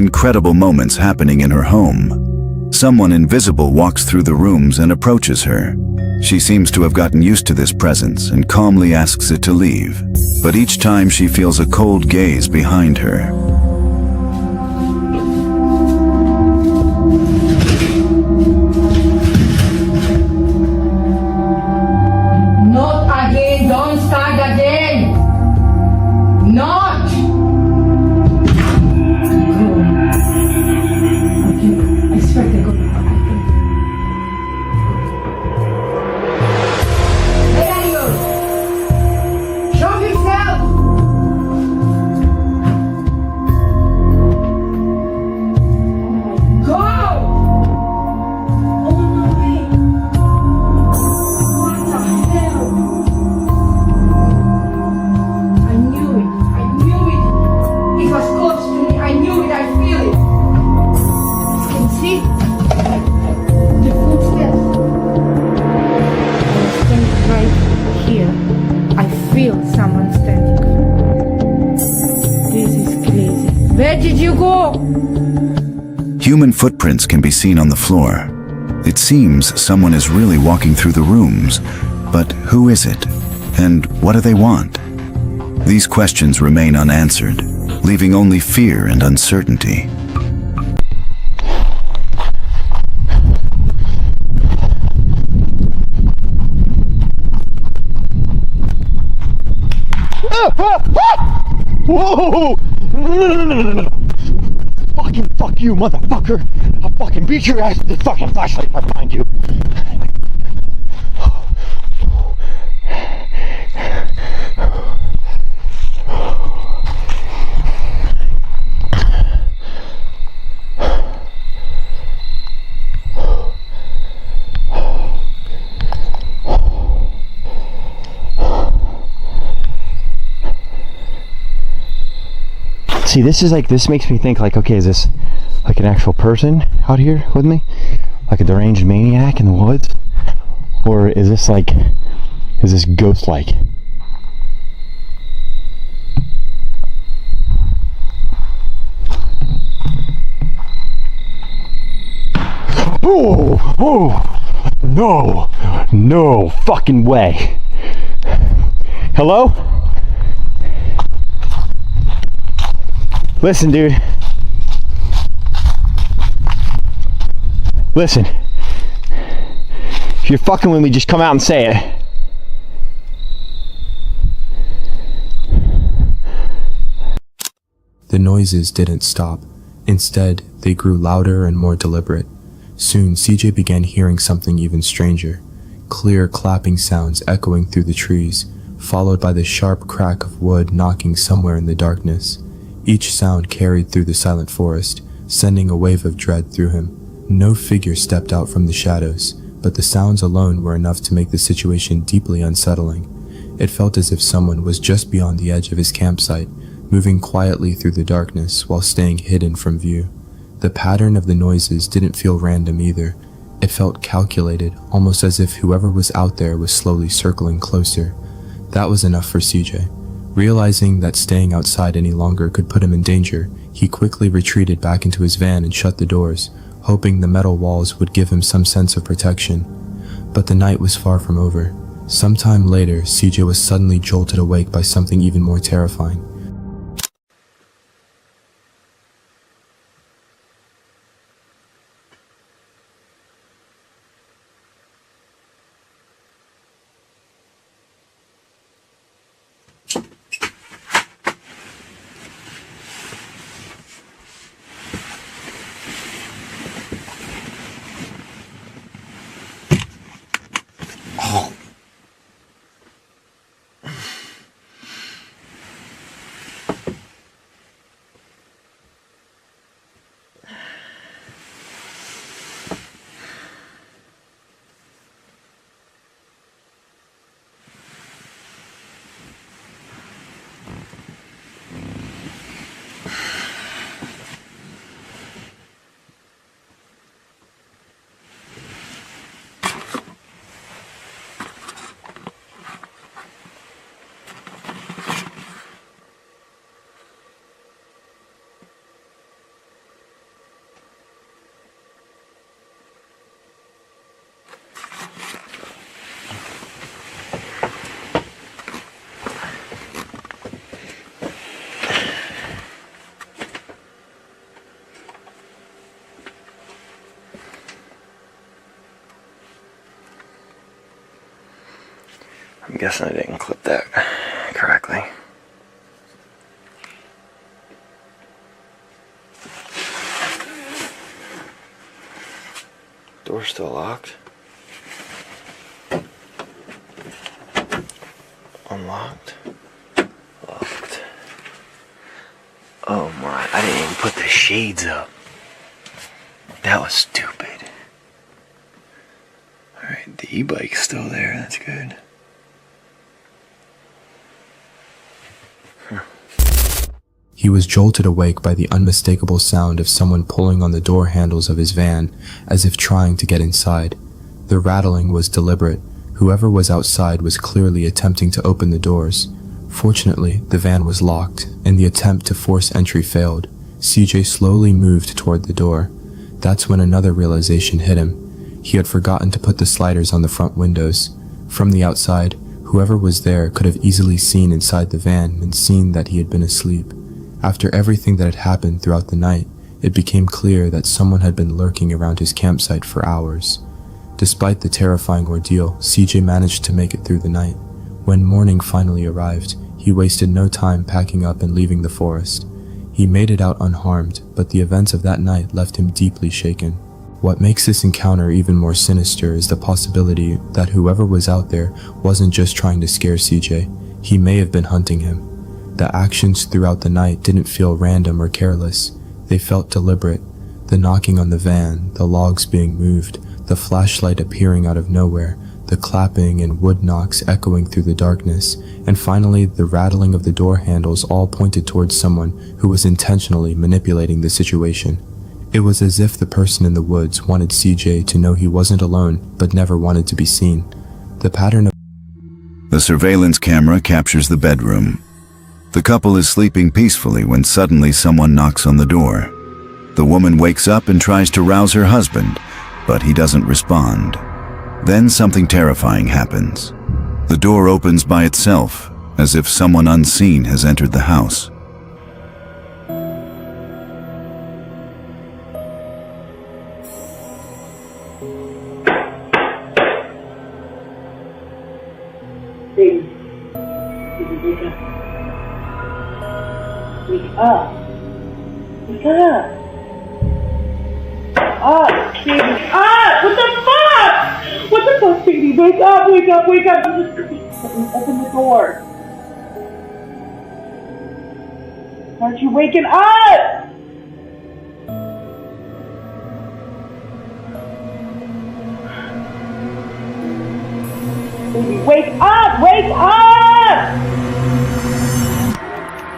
incredible moments happening in her home. Someone invisible walks through the rooms and approaches her. She seems to have gotten used to this presence and calmly asks it to leave. But each time she feels a cold gaze behind her. Not again, don't start again! Not! Okay, I swear to God. Where are you? Show yourself! Go! Oh no way! What the hell? I knew it! It was close to me, I knew it, I feel it! You can see the footsteps. I'm standing right here. I feel someone standing. This is crazy. Where did you go? Human footprints can be seen on the floor. It seems someone is really walking through the rooms, but who is it? And what do they want? These questions remain unanswered, leaving only fear and uncertainty. Whoa! No. Fucking fuck you, motherfucker! I'll fucking beat your ass with this fucking flashlight if I find you. See, this makes me think like, okay, is this like an actual person out here with me? Like a deranged maniac in the woods? Or is this ghost-like? No fucking way. Hello? Listen, dude. Listen. If you're fucking with me, just come out and say it. The noises didn't stop. Instead, they grew louder and more deliberate. Soon, CJ began hearing something even stranger. Clear clapping sounds echoing through the trees, followed by the sharp crack of wood knocking somewhere in the darkness. Each sound carried through the silent forest, sending a wave of dread through him. No figure stepped out from the shadows, but the sounds alone were enough to make the situation deeply unsettling. It felt as if someone was just beyond the edge of his campsite, moving quietly through the darkness while staying hidden from view. The pattern of the noises didn't feel random either. It felt calculated, almost as if whoever was out there was slowly circling closer. That was enough for CJ. Realizing that staying outside any longer could put him in danger, he quickly retreated back into his van and shut the doors, hoping the metal walls would give him some sense of protection. But the night was far from over. Sometime later, CJ was suddenly jolted awake by something even more terrifying. I'm guessing I didn't clip that correctly. Door's still locked. Unlocked. Locked. Oh my, I didn't even put the shades up. That was stupid. Alright, the e-bike's still there, that's good. He was jolted awake by the unmistakable sound of someone pulling on the door handles of his van, as if trying to get inside. The rattling was deliberate. Whoever was outside was clearly attempting to open the doors. Fortunately, the van was locked, and the attempt to force entry failed. CJ slowly moved toward the door. That's when another realization hit him. He had forgotten to put the sliders on the front windows. From the outside, whoever was there could have easily seen inside the van and seen that he had been asleep. After everything that had happened throughout the night, it became clear that someone had been lurking around his campsite for hours. Despite the terrifying ordeal, CJ managed to make it through the night. When morning finally arrived, he wasted no time packing up and leaving the forest. He made it out unharmed, but the events of that night left him deeply shaken. What makes this encounter even more sinister is the possibility that whoever was out there wasn't just trying to scare CJ. He may have been hunting him. The actions throughout the night didn't feel random or careless. They felt deliberate. The knocking on the van, the logs being moved, the flashlight appearing out of nowhere, the clapping and wood knocks echoing through the darkness, and finally the rattling of the door handles all pointed towards someone who was intentionally manipulating the situation. It was as if the person in the woods wanted CJ to know he wasn't alone, but never wanted to be seen. The pattern of The surveillance camera captures the bedroom. The couple is sleeping peacefully when suddenly someone knocks on the door. The woman wakes up and tries to rouse her husband, but he doesn't respond. Then something terrifying happens. The door opens by itself, as if someone unseen has entered the house. Baby, wake up. Wake up. Wake up. Up, baby. Up! What the fuck? What the fuck, baby? Wake up, wake up, wake up. Open the door. Aren't you waking up? Baby, wake up! Wake up!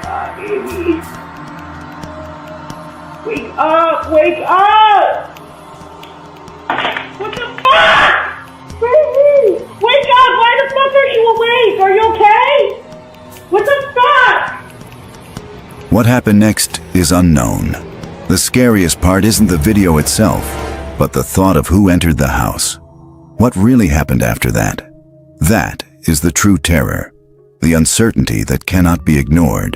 Ah, baby. Wake up! Wake up! What the fuck? Baby! Wake up! Why the fuck are you awake? Are you okay? What the fuck? What happened next is unknown. The scariest part isn't the video itself, but the thought of who entered the house. What really happened after that? That is the true terror, the uncertainty that cannot be ignored.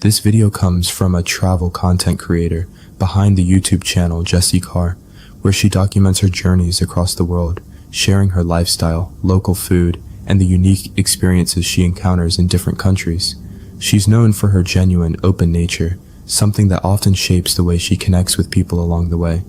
This video comes from a travel content creator behind the YouTube channel Jessie Carr, where she documents her journeys across the world, sharing her lifestyle, local food, and the unique experiences she encounters in different countries. She's known for her genuine, open nature, something that often shapes the way she connects with people along the way.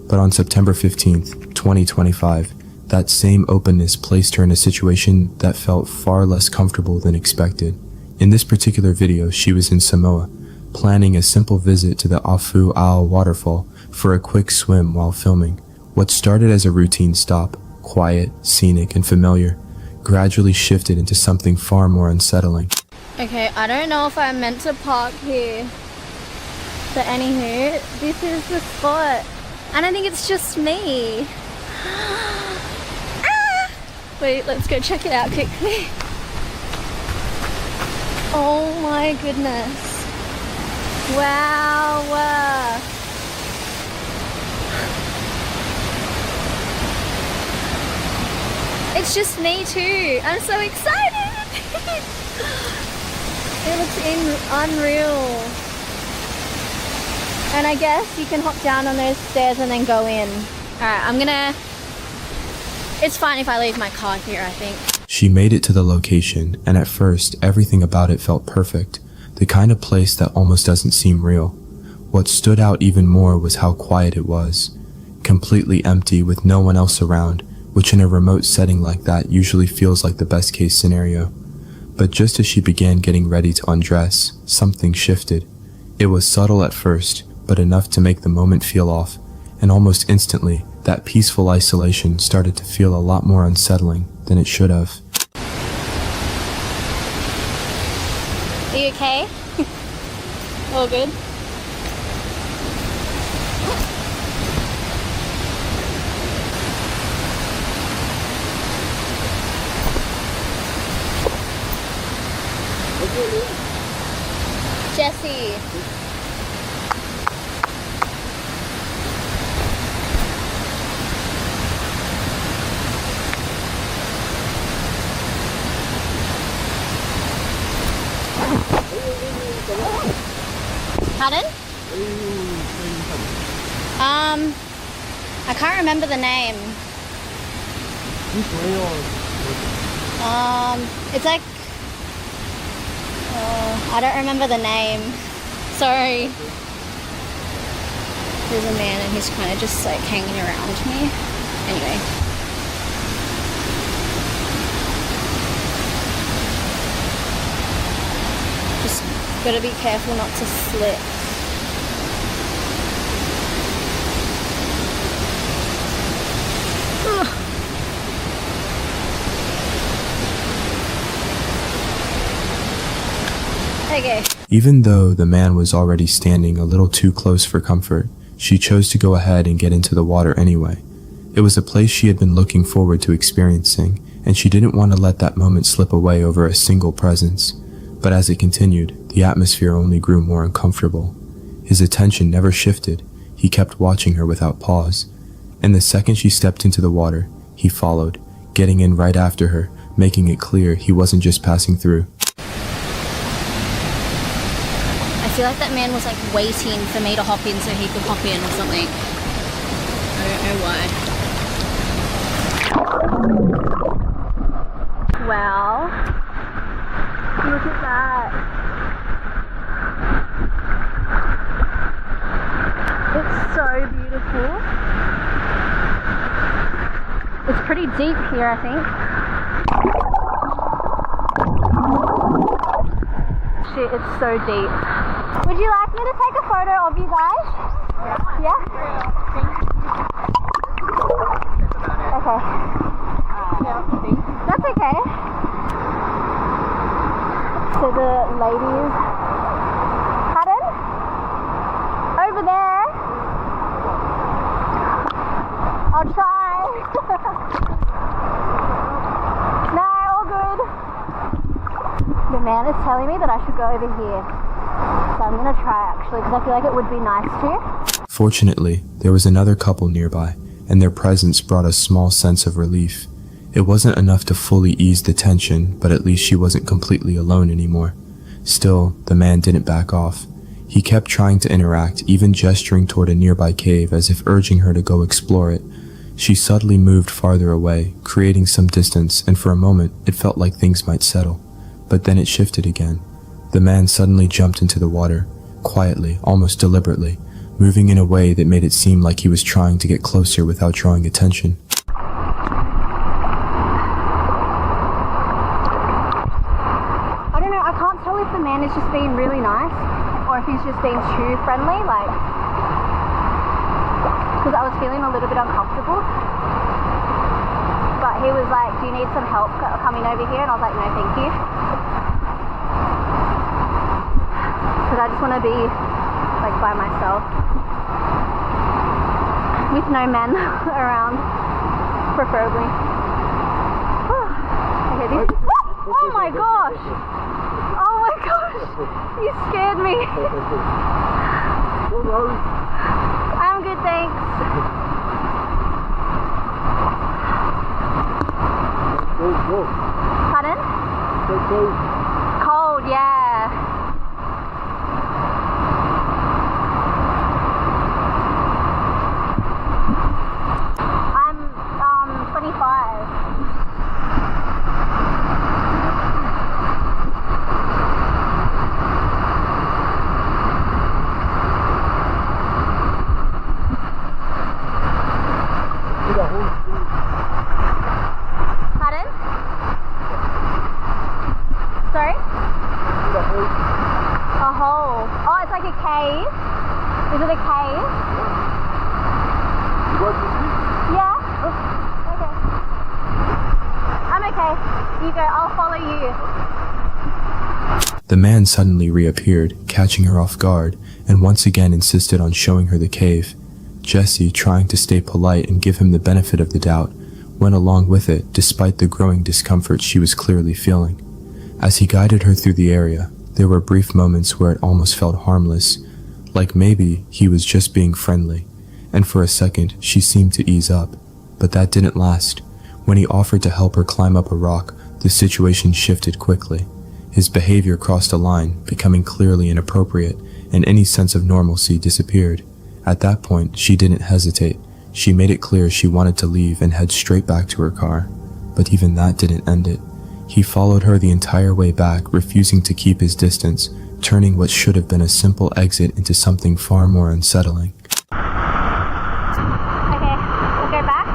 But on September 15th, 2025, that same openness placed her in a situation that felt far less comfortable than expected. In this particular video, she was in Samoa, planning a simple visit to the Afu Ao waterfall for a quick swim while filming. What started as a routine stop, quiet, scenic, and familiar, gradually shifted into something far more unsettling. Okay, I don't know if I'm meant to park here, but anywho, this is the spot, and I think it's just me. Ah! Wait, let's go check it out quickly. Oh my goodness. Wow. It's just me too. I'm so excited. It looks unreal. And I guess you can hop down on those stairs and then go in. Alright, I'm gonna It's fine if I leave my car here, I think. She made it to the location, and at first, everything about it felt perfect. The kind of place that almost doesn't seem real. What stood out even more was how quiet it was. Completely empty with no one else around, which in a remote setting like that usually feels like the best case scenario. But just as she began getting ready to undress, something shifted. It was subtle at first, but enough to make the moment feel off, and almost instantly, that peaceful isolation started to feel a lot more unsettling than it should have. Are you okay? All good? Jesse. Pardon? I can't remember the name. It's like, I don't remember the name. Sorry. There's a man and he's kind of just like hanging around me. Anyway. Just gotta be careful not to slip. Okay. Even though the man was already standing a little too close for comfort, she chose to go ahead and get into the water anyway. It was a place she had been looking forward to experiencing, and she didn't want to let that moment slip away over a single presence. But as it continued, the atmosphere only grew more uncomfortable. His attention never shifted. He kept watching her without pause. And the second she stepped into the water, he followed, getting in right after her, making it clear he wasn't just passing through. I feel like that man was like waiting for me to hop in so he could hop in or something. I don't know why. Wow. Look at that. It's so beautiful. It's pretty deep here, I think. Shit, it's so deep. Would you like me to take a photo of you guys? Yeah? Okay. That's okay. So the ladies... Pardon? Over there? I'll try. No, all good. The man is telling me that I should go over here. So I'm gonna try actually, because I feel like it would be nice to. Fortunately, there was another couple nearby, and their presence brought a small sense of relief. It wasn't enough to fully ease the tension, but at least she wasn't completely alone anymore. Still, the man didn't back off. He kept trying to interact, even gesturing toward a nearby cave as if urging her to go explore it. She subtly moved farther away, creating some distance, and for a moment, it felt like things might settle. But then it shifted again. The man suddenly jumped into the water, quietly, almost deliberately, moving in a way that made it seem like he was trying to get closer without drawing attention. I don't know, I can't tell if the man is just being really nice or if he's just being too friendly, like, because I was feeling a little bit uncomfortable. But he was like, do you need some help coming over here? And I was like, no, thank you. Because I just want to be like by myself with no men around, preferably. Okay, this. Oh my gosh! Oh my gosh! You scared me. I'm good, thanks. Pardon? Cold, yeah. I'm 25. it a cave? Yeah? Okay. I'm okay. You go, I'll follow you. The man suddenly reappeared, catching her off guard, and once again insisted on showing her the cave. Jessie, trying to stay polite and give him the benefit of the doubt, went along with it despite the growing discomfort she was clearly feeling. As he guided her through the area, there were brief moments where it almost felt harmless, like maybe he was just being friendly, and for a second she seemed to ease up, but that didn't last. When he offered to help her climb up a rock, the situation shifted quickly. His behavior crossed a line, becoming clearly inappropriate, and any sense of normalcy disappeared. At that point, she didn't hesitate. She made it clear she wanted to leave and head straight back to her car. But even that didn't end it. He followed her the entire way back, refusing to keep his distance, turning what should have been a simple exit into something far more unsettling. Okay, we'll go back.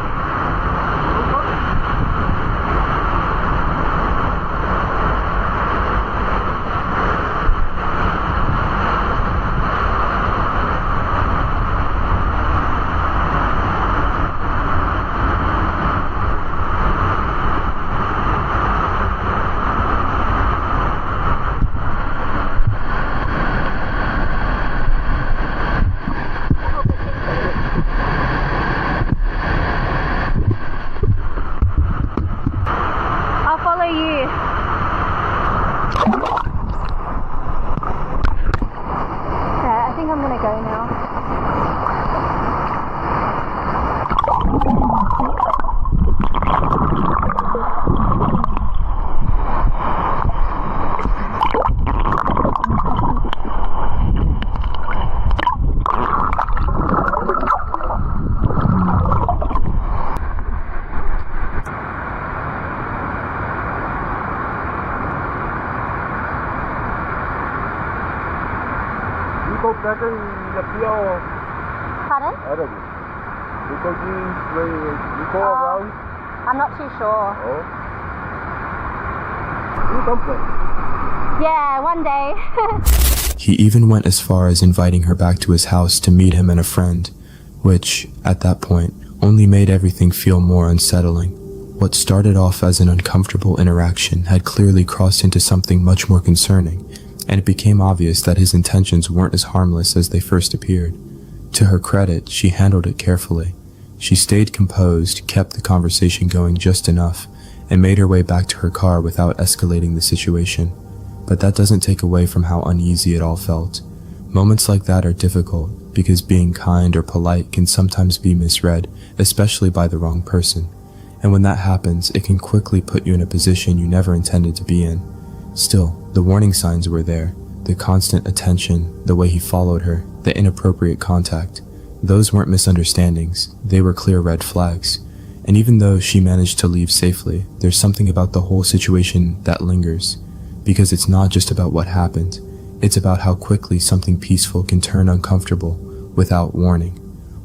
I'll follow you. Okay, I think I'm gonna go now. Pardon? I'm not too sure. Yeah, one day. He even went as far as inviting her back to his house to meet him and a friend, which, at that point, only made everything feel more unsettling. What started off as an uncomfortable interaction had clearly crossed into something much more concerning, and it became obvious that his intentions weren't as harmless as they first appeared. To her credit, she handled it carefully. She stayed composed, kept the conversation going just enough, and made her way back to her car without escalating the situation. But that doesn't take away from how uneasy it all felt. Moments like that are difficult, because being kind or polite can sometimes be misread, especially by the wrong person. And when that happens, it can quickly put you in a position you never intended to be in. Still, the warning signs were there. The constant attention, the way he followed her, the inappropriate contact. Those weren't misunderstandings, they were clear red flags. And even though she managed to leave safely, there's something about the whole situation that lingers. Because it's not just about what happened, it's about how quickly something peaceful can turn uncomfortable without warning.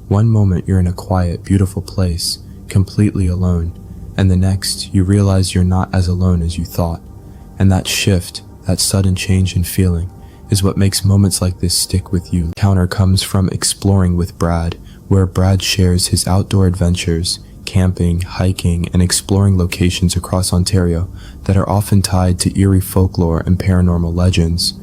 One moment you're in a quiet, beautiful place, completely alone, and the next you realize you're not as alone as you thought. And that shift, that sudden change in feeling, is what makes moments like this stick with you. The encounter comes from exploring with Brad, where Brad shares his outdoor adventures, camping, hiking, and exploring locations across Ontario that are often tied to eerie folklore and paranormal legends.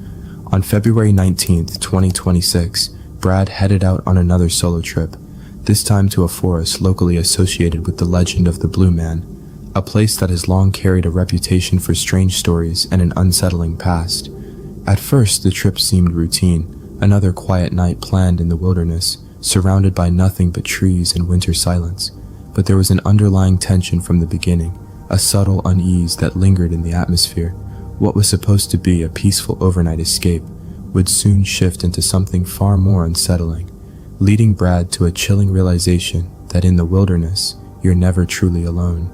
On February 19th, 2026, Brad headed out on another solo trip, this time to a forest locally associated with the legend of the Blue Man, a place that has long carried a reputation for strange stories and an unsettling past. At first, the trip seemed routine, another quiet night planned in the wilderness, surrounded by nothing but trees and winter silence. But there was an underlying tension from the beginning, a subtle unease that lingered in the atmosphere. What was supposed to be a peaceful overnight escape would soon shift into something far more unsettling, leading Brad to a chilling realization that in the wilderness, you're never truly alone.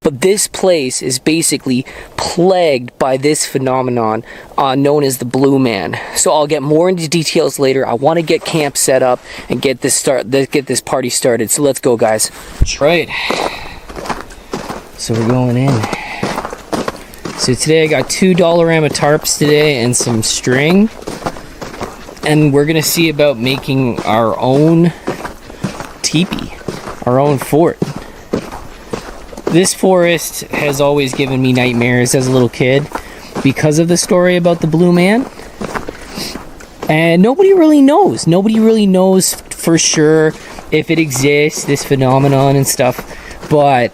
But this place is basically plagued by this phenomenon known as the Blue Man. So I'll get more into details later. I want to get camp set up and get this party started. So let's go, guys. That's right. So we're going in. So today I got $2 tarps today and some string. and we're gonna see about making our own teepee, our own fort. This forest has always given me nightmares as a little kid because of the story about the blue man. And nobody really knows. Nobody really knows for sure if it exists, this phenomenon and stuff. But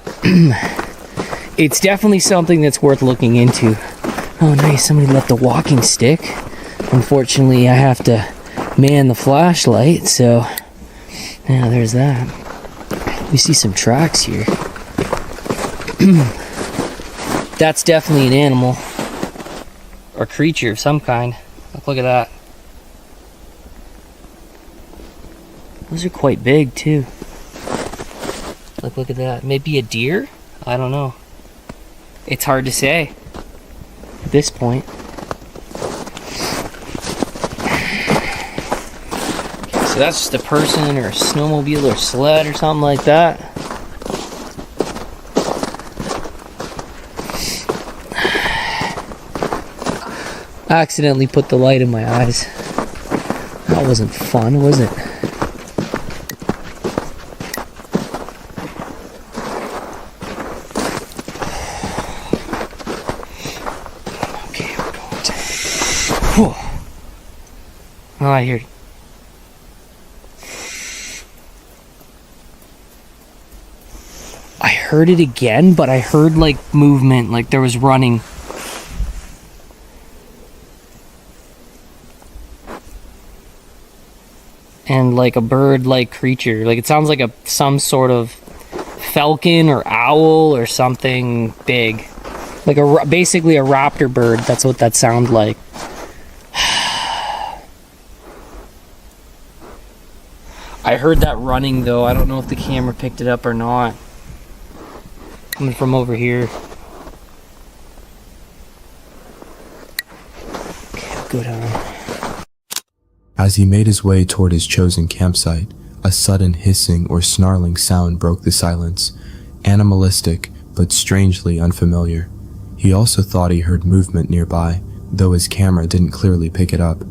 it's definitely something that's worth looking into. Oh, nice. Somebody left a walking stick. Unfortunately, I have to man the flashlight. So, yeah, there's that. We see some tracks here. That's definitely an animal or creature of some kind. Look at that. Those are quite big too. Look at that. Maybe a deer? I don't know. It's hard to say at this point. So that's just a person or a snowmobile or sled or something like that. I accidentally put the light in my eyes. That wasn't fun, was it? Okay, we're going to... Whew. Oh, I hear... I heard it again, but I heard like movement, like there was running. And like a bird-like creature. Like it sounds like some sort of falcon or owl or something big. Like basically a raptor bird. That's what that sounds like. I heard that running though. I don't know if the camera picked it up or not. Coming from over here. Okay, I'll go down. As he made his way toward his chosen campsite, a sudden hissing or snarling sound broke the silence, animalistic but strangely unfamiliar. He also thought he heard movement nearby, though his camera didn't clearly pick it up.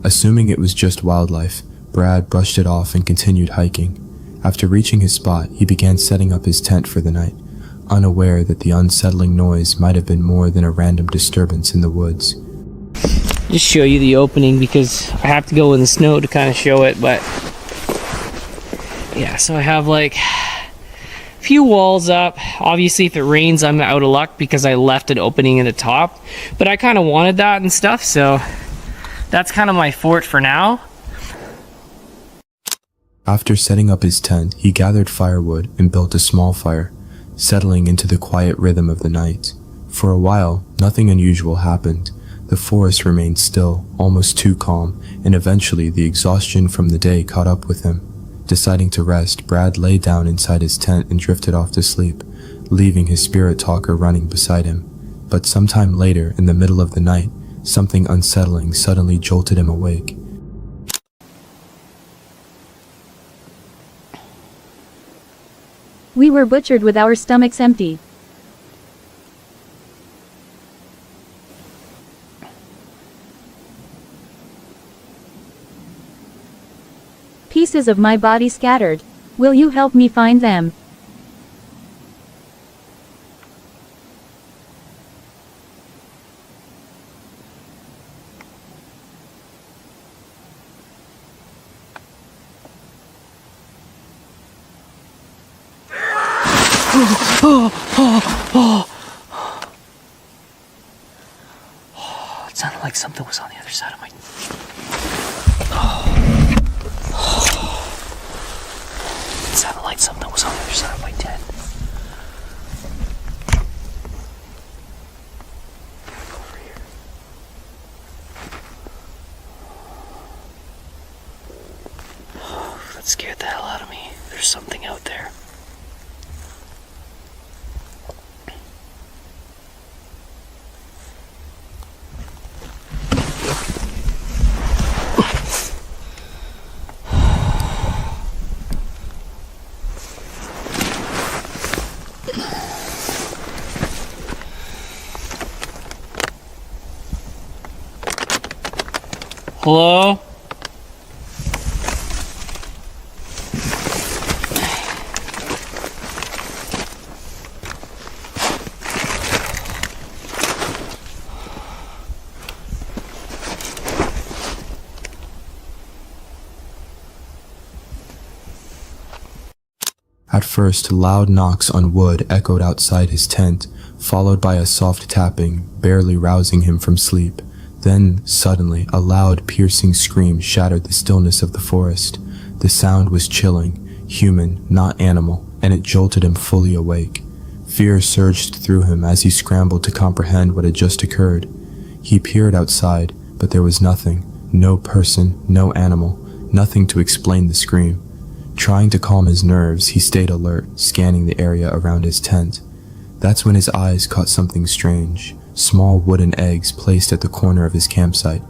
Assuming it was just wildlife, Brad brushed it off and continued hiking. After reaching his spot, he began setting up his tent for the night, unaware that the unsettling noise might have been more than a random disturbance in the woods. Just show you the opening because I have to go in the snow to kind of show it, but yeah, so I have like a few walls up. Obviously if it rains I'm out of luck because I left an opening in the top, but I kind of wanted that and stuff, so that's kind of my fort for now. After setting up his tent, he gathered firewood and built a small fire, settling into the quiet rhythm of the night. For a while, nothing unusual happened. The forest remained still, almost too calm, and eventually the exhaustion from the day caught up with him. Deciding to rest, Brad lay down inside his tent and drifted off to sleep, leaving his spirit talker running beside him. But sometime later, in the middle of the night, something unsettling suddenly jolted him awake. We were butchered with our stomachs empty. Pieces of my body scattered. Will you help me find them? It sounded like something was on the other side of my... It sounded like something was on the other side of my tent. Over here. That scared the hell out of me. There's something out there. Hello? At first, loud knocks on wood echoed outside his tent, followed by a soft tapping, barely rousing him from sleep. Then, suddenly, a loud, piercing scream shattered the stillness of the forest. The sound was chilling, human, not animal, and it jolted him fully awake. Fear surged through him as he scrambled to comprehend what had just occurred. He peered outside, but there was nothing, no person, no animal, nothing to explain the scream. Trying to calm his nerves, he stayed alert, scanning the area around his tent. That's when his eyes caught something strange, small wooden eggs placed at the corner of his campsite,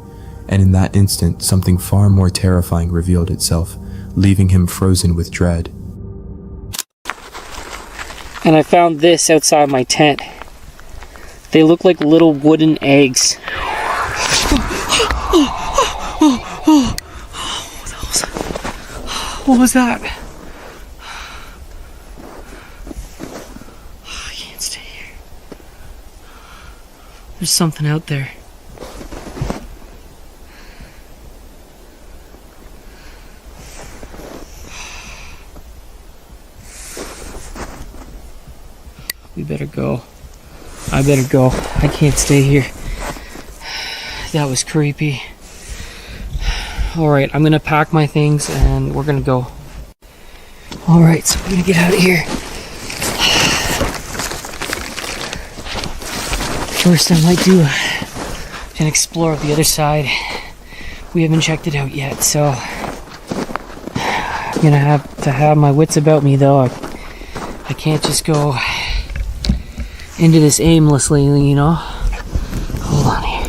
and in that instant something far more terrifying revealed itself, leaving him frozen with dread. And I found this outside my tent. They look like little wooden eggs. What was that? I can't stay here. There's something out there. We better go. I better go. I can't stay here. That was creepy. Alright, I'm gonna pack my things and we're gonna go. Alright, so I'm gonna get out of here. First, I might do an explore of the other side. We haven't checked it out yet, so I'm gonna have to have my wits about me though. I can't just go into this aimlessly, you know? Hold on here.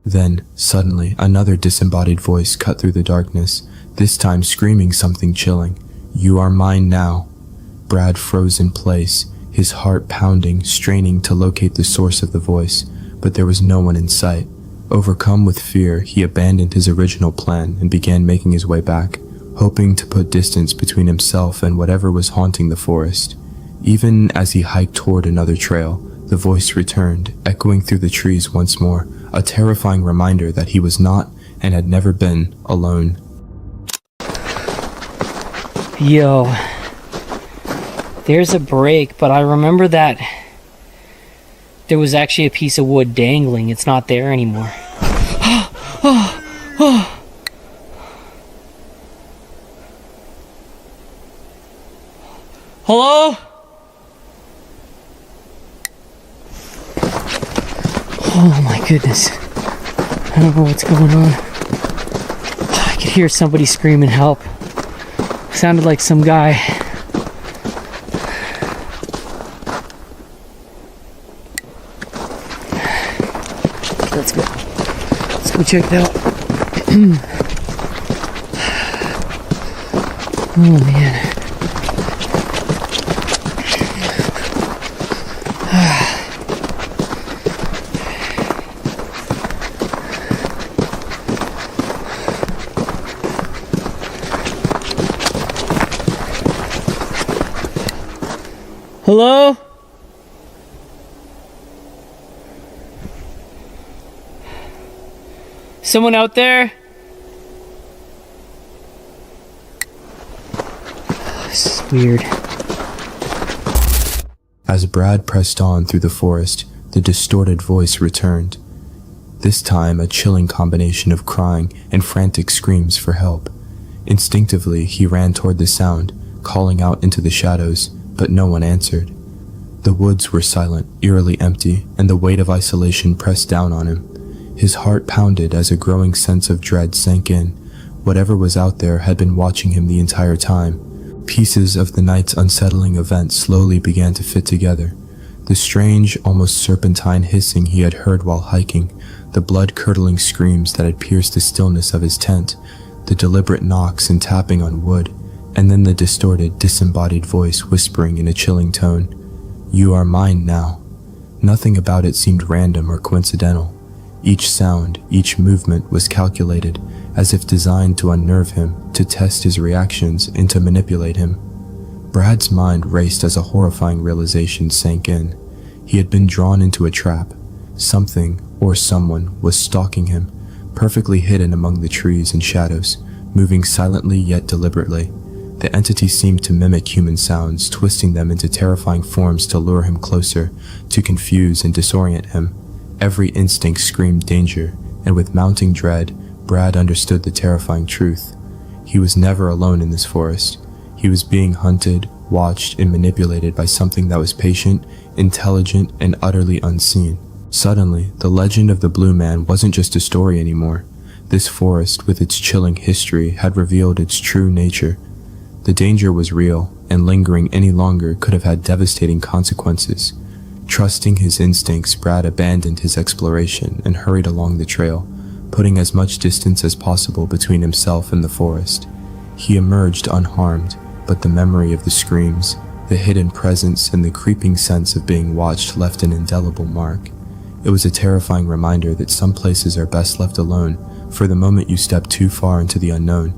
Then, suddenly, another disembodied voice cut through the darkness, this time screaming something chilling. "You are mine now." Brad froze in place, his heart pounding, straining to locate the source of the voice, but there was no one in sight. Overcome with fear, he abandoned his original plan and began making his way back, hoping to put distance between himself and whatever was haunting the forest. Even as he hiked toward another trail, the voice returned, echoing through the trees once more, a terrifying reminder that he was not and had never been alone. Yo, there's a break, but I remember that there was actually a piece of wood dangling. It's not there anymore. Hello? Oh my goodness. I don't know what's going on. I could hear somebody screaming help. Sounded like some guy. Let's go. Let's go check it out. Oh man. Hello? Someone out there? This is weird. As Brad pressed on through the forest, the distorted voice returned. This time, a chilling combination of crying and frantic screams for help. Instinctively, he ran toward the sound, calling out into the shadows, but no one answered. The woods were silent, eerily empty, and the weight of isolation pressed down on him. His heart pounded as a growing sense of dread sank in. Whatever was out there had been watching him the entire time. Pieces of the night's unsettling event slowly began to fit together. The strange, almost serpentine hissing he had heard while hiking, the blood-curdling screams that had pierced the stillness of his tent, the deliberate knocks and tapping on wood, and then the distorted, disembodied voice whispering in a chilling tone, "You are mine now." Nothing about it seemed random or coincidental. Each sound, each movement was calculated, as if designed to unnerve him, to test his reactions, and to manipulate him. Brad's mind raced as a horrifying realization sank in. He had been drawn into a trap. Something, or someone, was stalking him, perfectly hidden among the trees and shadows, moving silently yet deliberately. The entity seemed to mimic human sounds, twisting them into terrifying forms to lure him closer, to confuse and disorient him. Every instinct screamed danger, and with mounting dread, Brad understood the terrifying truth. He was never alone in this forest. He was being hunted, watched, and manipulated by something that was patient, intelligent, and utterly unseen. Suddenly, the legend of the Blue Man wasn't just a story anymore. This forest, with its chilling history, had revealed its true nature. The danger was real, and lingering any longer could have had devastating consequences. Trusting his instincts, Brad abandoned his exploration and hurried along the trail, putting as much distance as possible between himself and the forest. He emerged unharmed, but the memory of the screams, the hidden presence, and the creeping sense of being watched left an indelible mark. It was a terrifying reminder that some places are best left alone, for the moment you step too far into the unknown,